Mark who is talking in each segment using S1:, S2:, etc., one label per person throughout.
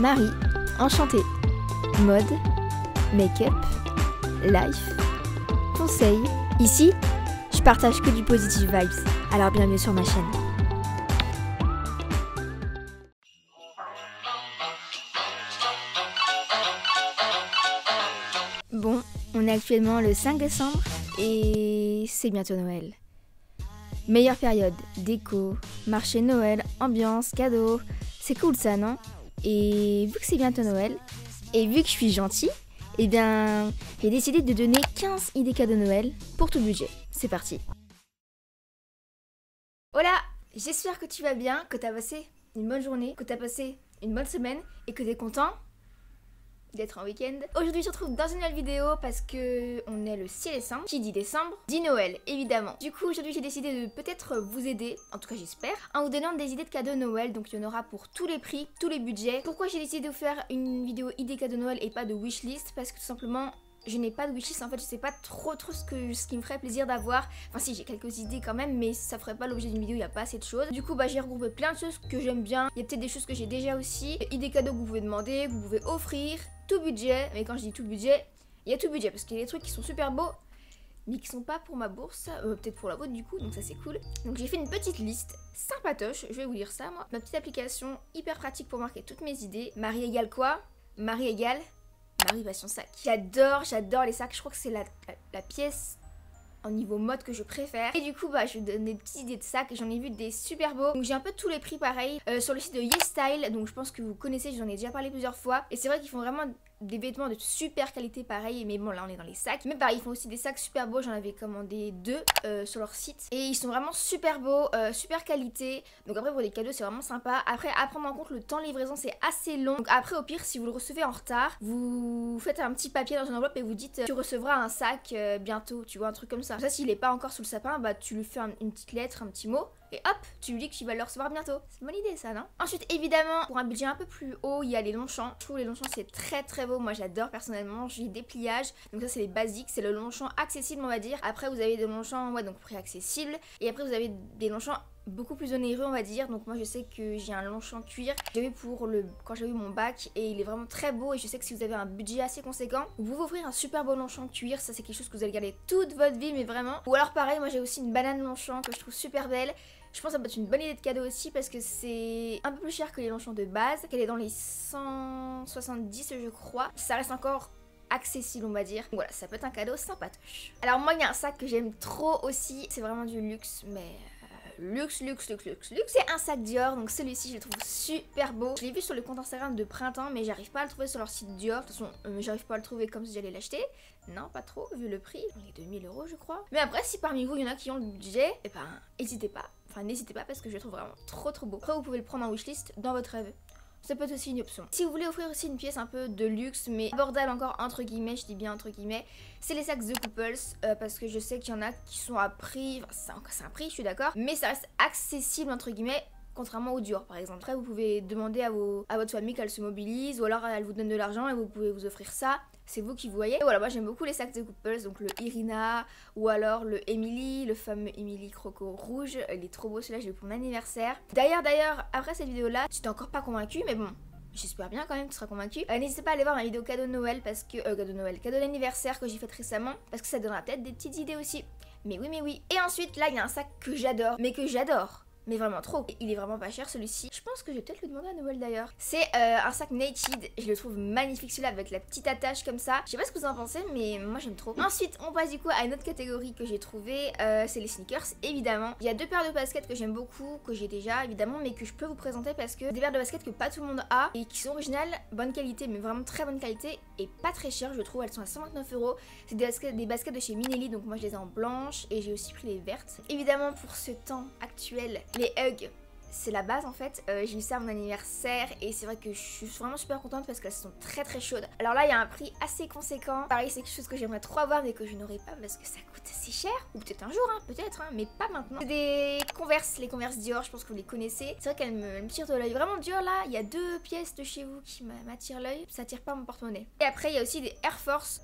S1: Marie, enchantée. Mode, make-up, life, conseils. Ici, je partage que du positive vibes, alors bienvenue sur ma chaîne. Bon, on est actuellement le 5 décembre et c'est bientôt Noël. Meilleure période, déco, marché Noël, ambiance, cadeaux, c'est cool ça, non? Et vu que c'est bientôt Noël, et vu que je suis gentille, eh bien, j'ai décidé de donner 15 idées cadeaux Noël pour tout budget. C'est parti. Hola, j'espère que tu vas bien, que tu as passé une bonne journée, que tu as passé une bonne semaine et que tu es content d'être en week-end. Aujourd'hui je te retrouve dans une nouvelle vidéo parce que on est le 6 décembre. Qui dit décembre dit Noël, évidemment. Du coup aujourd'hui j'ai décidé de peut-être vous aider, en tout cas j'espère, en vous donnant des idées de cadeaux Noël. Donc il y en aura pour tous les prix, tous les budgets. Pourquoi j'ai décidé de faire une vidéo idées cadeaux Noël et pas de wishlist? Parce que tout simplement je n'ai pas de wishlist, en fait je sais pas trop ce qui me ferait plaisir d'avoir. Enfin si, j'ai quelques idées quand même, mais ça ferait pas l'objet d'une vidéo, il n'y a pas assez de choses. Du coup bah j'ai regroupé plein de choses que j'aime bien. Il y a peut-être des choses que j'ai déjà aussi. Idées cadeaux que vous pouvez demander, que vous pouvez offrir. Tout budget, mais quand je dis tout budget, il y a tout budget parce qu'il y a des trucs qui sont super beaux mais qui sont pas pour ma bourse, peut-être pour la vôtre du coup, donc ça c'est cool. Donc j'ai fait une petite liste sympatoche, je vais vous lire ça moi. Ma petite application hyper pratique pour marquer toutes mes idées. Marie égale quoi? Marie égale Marie Passion Sac. J'adore les sacs, je crois que c'est la pièce en niveau mode que je préfère. Et du coup bah je vous donne des petites idées de sacs, j'en ai vu des super beaux. Donc j'ai un peu tous les prix pareil sur le site de YesStyle, donc je pense que vous connaissez, j'en ai déjà parlé plusieurs fois. Et c'est vrai qu'ils font vraiment des vêtements de super qualité pareil, mais bon là on est dans les sacs. Mais pareil ils font aussi des sacs super beaux, j'en avais commandé 2 sur leur site. Et ils sont vraiment super beaux, super qualité. Donc après pour les cadeaux c'est vraiment sympa. Après à prendre en compte le temps de livraison c'est assez long. Donc après au pire si vous le recevez en retard, vous faites un petit papier dans une enveloppe et vous dites tu recevras un sac bientôt, tu vois, un truc comme ça. Ça s'il est pas encore sous le sapin, bah tu lui fais une petite lettre, un petit mot. Et hop, tu lui dis que tu vas le recevoir bientôt. C'est une bonne idée ça, non? Ensuite évidemment pour un budget un peu plus haut il y a les Longchamp. Je trouve les Longchamp c'est très beau, moi j'adore personnellement. J'ai des pliages, donc ça c'est les basiques, c'est le Longchamp accessible on va dire. Après vous avez des Longchamp, ouais, donc prix accessible. Et après vous avez des Longchamp beaucoup plus onéreux on va dire. Donc moi je sais que j'ai un Longchamp cuir, j'avais quand j'ai eu mon bac et il est vraiment très beau. Et je sais que si vous avez un budget assez conséquent, vous pouvez offrir un super beau Longchamp cuir. Ça c'est quelque chose que vous allez garder toute votre vie mais vraiment. Ou alors pareil, moi j'ai aussi une banane Longchamp que je trouve super belle. Je pense que ça peut être une bonne idée de cadeau aussi parce que c'est un peu plus cher que les Longchamp de base, qu'elle est dans les 170 je crois. Ça reste encore accessible on va dire. Donc voilà, ça peut être un cadeau sympatoche. Alors moi il y a un sac que j'aime trop aussi, c'est vraiment du luxe mais luxe. C'est un sac Dior, donc celui-ci je le trouve super beau. Je l'ai vu sur le compte Instagram de printemps mais j'arrive pas à le trouver sur leur site Dior. De toute façon j'arrive pas à le trouver comme si j'allais l'acheter. Non, pas trop vu le prix, il est 2000 € je crois. Mais après si parmi vous il y en a qui ont le budget, et ben n'hésitez pas. Enfin n'hésitez pas parce que je le trouve vraiment trop beau. Après vous pouvez le prendre en wishlist dans votre rêve. Ça peut être aussi une option. Si vous voulez offrir aussi une pièce un peu de luxe mais abordable encore entre guillemets, je dis bien entre guillemets, c'est les sacs The Couples parce que je sais qu'il y en a qui sont à prix, enfin, c'est un prix je suis d'accord, mais ça reste accessible entre guillemets. Contrairement au Dior par exemple. Après vous pouvez demander à votre famille qu'elle se mobilise ou alors elle vous donne de l'argent et vous pouvez vous offrir ça. C'est vous qui voyez. Et voilà, moi j'aime beaucoup les sacs de Couples, donc le Irina ou alors le Emily, le fameux Emily Croco rouge. Il est trop beau celui-là, j'ai eu pour mon anniversaire. D'ailleurs, après cette vidéo là, tu t'es encore pas convaincu mais bon. J'espère bien quand même que tu seras convaincu. N'hésitez pas à aller voir ma vidéo cadeau de Noël parce que cadeau d'anniversaire que j'ai fait récemment parce que ça donnera peut-être des petites idées aussi. Mais oui. Et ensuite là il y a un sac que j'adore, mais vraiment trop. Et il est vraiment pas cher celui-ci. Je pense que je vais peut-être le demander à Noël d'ailleurs. C'est un sac Naked. Je le trouve magnifique celui-là avec la petite attache comme ça. Je sais pas ce que vous en pensez mais moi j'aime trop. Ensuite on passe du coup à une autre catégorie que j'ai trouvé. C'est les sneakers évidemment. Il y a 2 paires de baskets que j'aime beaucoup, que j'ai déjà évidemment, mais que je peux vous présenter parce que des paires de baskets que pas tout le monde a et qui sont originales, bonne qualité mais vraiment très bonne qualité et pas très chères je trouve. Elles sont à 129 €. C'est des baskets de chez Minelli, donc moi je les ai en blanche et j'ai aussi pris les vertes. Évidemment pour ce temps actuel, les Hugs, c'est la base en fait. J'ai eu ça à mon anniversaire et c'est vrai que je suis vraiment super contente parce qu'elles sont très chaudes. Alors là il y a un prix assez conséquent. Pareil c'est quelque chose que j'aimerais trop avoir mais que je n'aurai pas parce que ça coûte assez cher. Ou peut-être un jour peut-être mais pas maintenant. C'est des Converse, les Converse Dior, je pense que vous les connaissez. C'est vrai qu'elles me tirent de l'œil. Vraiment Dior là, il y a 2 pièces de chez vous qui m'attirent l'œil. Ça tire pas mon porte-monnaie. Et après il y a aussi des Air Force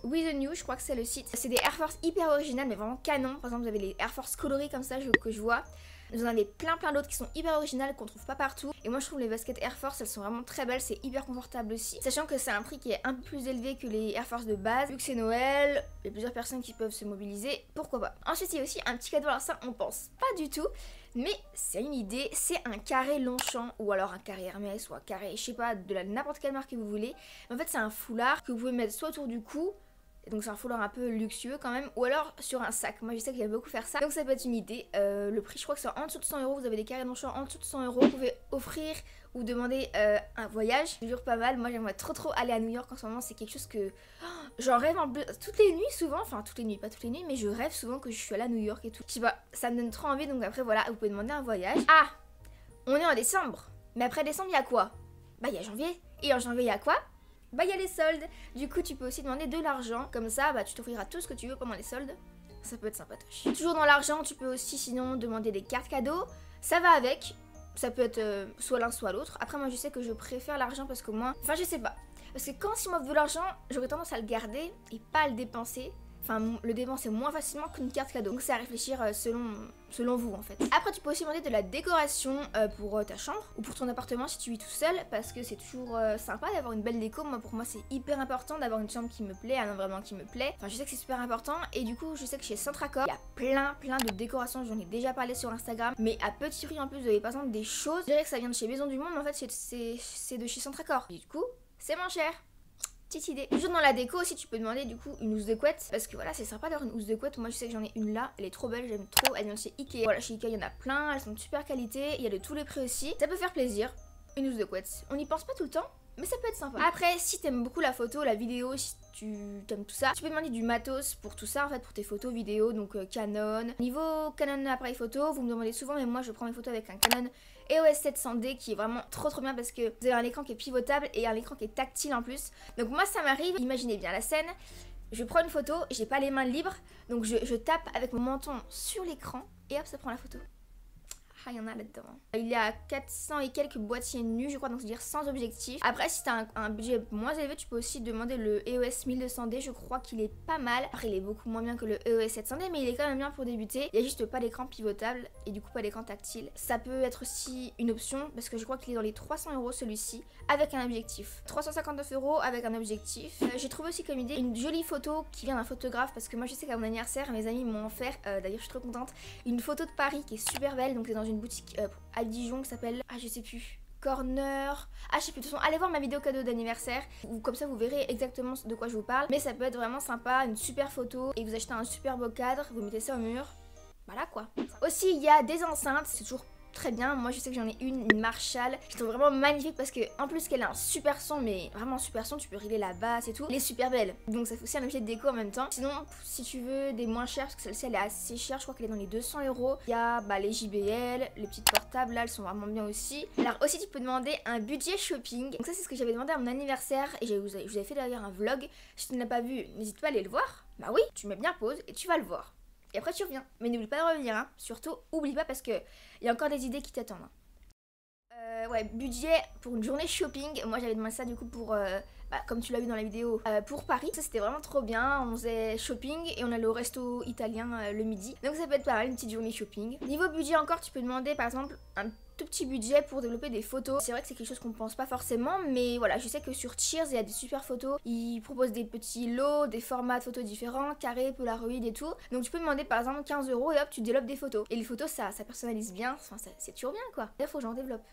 S1: With a New, je crois que c'est le site. C'est des Air Force hyper originales mais vraiment canon. Par exemple vous avez les Air Force colorés comme ça que je vois. Vous en avez plein d'autres qui sont hyper originales qu'on trouve pas partout. Et moi je trouve les baskets Air Force elles sont vraiment très belles, c'est hyper confortable aussi. Sachant que c'est un prix qui est un peu plus élevé que les Air Force de base. Vu que c'est Noël, il y a plusieurs personnes qui peuvent se mobiliser, pourquoi pas. Ensuite il y a aussi un petit cadeau, alors ça on pense pas du tout. Mais c'est une idée, c'est un carré Longchamp ou alors un carré Hermès ou un carré, je sais pas, de n'importe quelle marque que vous voulez. Mais en fait c'est un foulard que vous pouvez mettre soit autour du cou, donc c'est un foulard un peu luxueux quand même, ou alors sur un sac. Moi je sais que j'aime beaucoup faire ça, donc ça peut être une idée. Le prix je crois que c'est en dessous de 100 €, vous avez des carrés Longchamp en dessous de 100 €. Vous pouvez offrir ou demander un voyage, ça dure pas mal. Moi j'aimerais trop aller à New York en ce moment, c'est quelque chose que j'en rêve en plus, toutes les nuits souvent, enfin toutes les nuits, pas toutes les nuits, mais je rêve souvent que je suis allée à New York et tout. Je sais pas, ça me donne trop envie, donc après voilà, vous pouvez demander un voyage. Ah, on est en décembre, mais après décembre il y a quoi? Bah il y a janvier, et en janvier il y a quoi? Bah il y a les soldes. Du coup tu peux aussi demander de l'argent, comme ça bah tu t'offriras tout ce que tu veux pendant les soldes. Ça peut être sympatoche. Toujours dans l'argent, tu peux aussi sinon demander des cartes cadeaux, ça va avec. Ça peut être soit l'un soit l'autre. Après moi je sais que je préfère l'argent parce qu'au moins, enfin je sais pas, parce que quand si m'offre de l'argent j'aurais tendance à le garder et pas à le dépenser. Enfin le dépenser moins facilement qu'une carte cadeau. Donc c'est à réfléchir selon vous en fait. Après tu peux aussi demander de la décoration pour ta chambre ou pour ton appartement si tu vis tout seul, parce que c'est toujours sympa d'avoir une belle déco. Moi pour moi c'est hyper important d'avoir une chambre qui me plaît, un environnement qui me plaît. Enfin je sais que c'est super important et du coup je sais que chez Centracor il y a plein de décorations, j'en ai déjà parlé sur Instagram, mais à petit prix en plus. Vous avez par exemple des choses, je dirais que ça vient de chez Maison du Monde mais en fait c'est de chez Centracor. Et du coup c'est moins cher. Petite idée. Toujours dans la déco aussi tu peux demander du coup une housse de couette, parce que voilà c'est sympa d'avoir une housse de couette. Moi je sais que j'en ai une là, elle est trop belle, j'aime trop. Elle vient de chez Ikea. Voilà chez Ikea il y en a plein, elles sont de super qualité, il y a de tous les prix aussi. Ça peut faire plaisir, une housse de couette. On n'y pense pas tout le temps, mais ça peut être sympa. Après si t'aimes beaucoup la photo, la vidéo, si tu t'aimes tout ça, tu peux demander du matos pour tout ça en fait, pour tes photos vidéo, donc Canon. Niveau Canon appareil photo, vous me demandez souvent, mais moi je prends mes photos avec un Canon EOS 700D qui est vraiment trop bien parce que vous avez un écran qui est pivotable et un écran qui est tactile en plus. Donc moi ça m'arrive, imaginez bien la scène, je prends une photo, j'ai pas les mains libres, donc je tape avec mon menton sur l'écran et hop ça prend la photo. Ah, il y en a là-dedans. Il y a 400 et quelques boîtiers nus, je crois, donc c'est-à-dire sans objectif. Après, si t'as un budget moins élevé, tu peux aussi demander le EOS 1200D. Je crois qu'il est pas mal. Après, il est beaucoup moins bien que le EOS 700D, mais il est quand même bien pour débuter. Il y a juste pas d'écran pivotable et du coup pas d'écran tactile. Ça peut être aussi une option parce que je crois qu'il est dans les 300 € celui-ci avec un objectif. 359 € avec un objectif. J'ai trouvé aussi comme idée une jolie photo qui vient d'un photographe, parce que moi je sais qu'à mon anniversaire, mes amis m'ont offert, d'ailleurs je suis trop contente, une photo de Paris qui est super belle. Donc c'est dans une boutique à Dijon qui s'appelle, ah je sais plus, Corner, ah je sais plus, de toute façon allez voir ma vidéo cadeau d'anniversaire, ou comme ça vous verrez exactement de quoi je vous parle. Mais ça peut être vraiment sympa, une super photo, et vous achetez un super beau cadre, vous mettez ça au mur, voilà quoi. Aussi il y a des enceintes, c'est toujours très bien. Moi je sais que j'en ai une Marshall, je trouve vraiment magnifique parce que en plus qu'elle a un super son, mais vraiment un super son, tu peux régler la basse et tout, elle est super belle, donc ça fait aussi un objet de déco en même temps. Sinon si tu veux des moins chers, parce que celle-ci elle est assez chère, je crois qu'elle est dans les 200 €, il y a les JBL, les petites portables là, elles sont vraiment bien aussi. Alors aussi tu peux demander un budget shopping, donc ça c'est ce que j'avais demandé à mon anniversaire et je vous avais fait d'ailleurs un vlog. Si tu ne l'as pas vu, n'hésite pas à aller le voir. Bah oui, tu mets bien pause et tu vas le voir. Et après tu reviens. Mais n'oublie pas de revenir, hein. Surtout, oublie pas parce que il y a encore des idées qui t'attendent. Ouais, budget pour une journée shopping. Moi j'avais demandé ça du coup pour, comme tu l'as vu dans la vidéo, pour Paris. Ça c'était vraiment trop bien. On faisait shopping et on allait au resto italien le midi. Donc ça peut être pas mal, une petite journée shopping. Niveau budget encore, tu peux demander par exemple un tout petit budget pour développer des photos. C'est vrai que c'est quelque chose qu'on pense pas forcément, mais voilà, je sais que sur Cheers il y a des super photos. Ils proposent des petits lots, des formats de photos différents, carré, polaroid et tout. Donc tu peux demander par exemple 15 € et hop tu développes des photos. Et les photos ça personnalise bien, enfin c'est toujours bien quoi. D'ailleurs faut que j'en développe,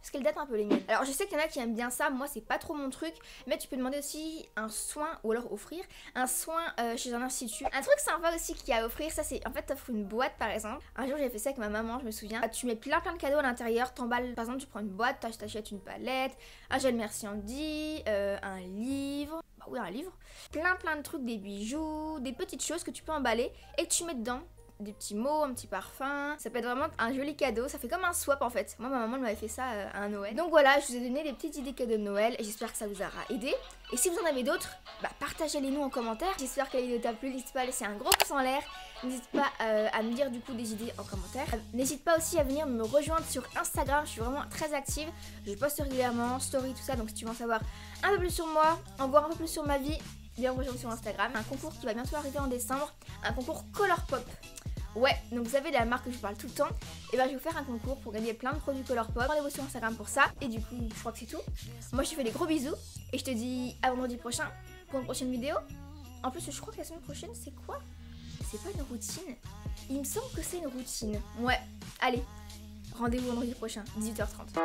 S1: parce qu'elle date un peu les miennes. Alors je sais qu'il y en a qui aiment bien ça, moi c'est pas trop mon truc, mais tu peux demander aussi un soin, ou alors offrir un soin chez un institut. Un truc sympa aussi qu'il y a à offrir, ça c'est en fait t'offres une boîte par exemple. Un jour j'ai fait ça avec ma maman, je me souviens. Tu mets plein de cadeaux à l'intérieur, t'emballes, par exemple tu prends une boîte, t'achètes une palette, un gel merci Andy, un livre, bah oui un livre, plein de trucs, des bijoux, des petites choses que tu peux emballer et que tu mets dedans. Des petits mots, un petit parfum, ça peut être vraiment un joli cadeau, ça fait comme un swap en fait. Moi ma maman elle m'avait fait ça à un Noël. Donc voilà, je vous ai donné des petites idées cadeaux de Noël et j'espère que ça vous aura aidé. Et si vous en avez d'autres, partagez-les nous en commentaire. J'espère que la vidéo t'a plu, n'hésite pas à laisser un gros pouce en l'air, n'hésite pas à me dire du coup des idées en commentaire. N'hésite pas aussi à venir me rejoindre sur Instagram, je suis vraiment très active, je poste régulièrement, story, tout ça, donc si tu veux en savoir un peu plus sur moi, en voir un peu plus sur ma vie, viens me rejoindre sur Instagram. Un concours qui va bientôt arriver en décembre, un concours Color Pop. Ouais, donc vous savez la marque que je parle tout le temps. Et ben je vais vous faire un concours pour gagner plein de produits Colourpop. Rendez-vous sur Instagram pour ça. Et du coup, je crois que c'est tout. Moi je te fais des gros bisous. Et je te dis à vendredi prochain pour une prochaine vidéo. En plus, je crois que la semaine prochaine, c'est quoi? C'est pas une routine? Il me semble que c'est une routine. Ouais, allez. Rendez-vous vendredi prochain, 18h30.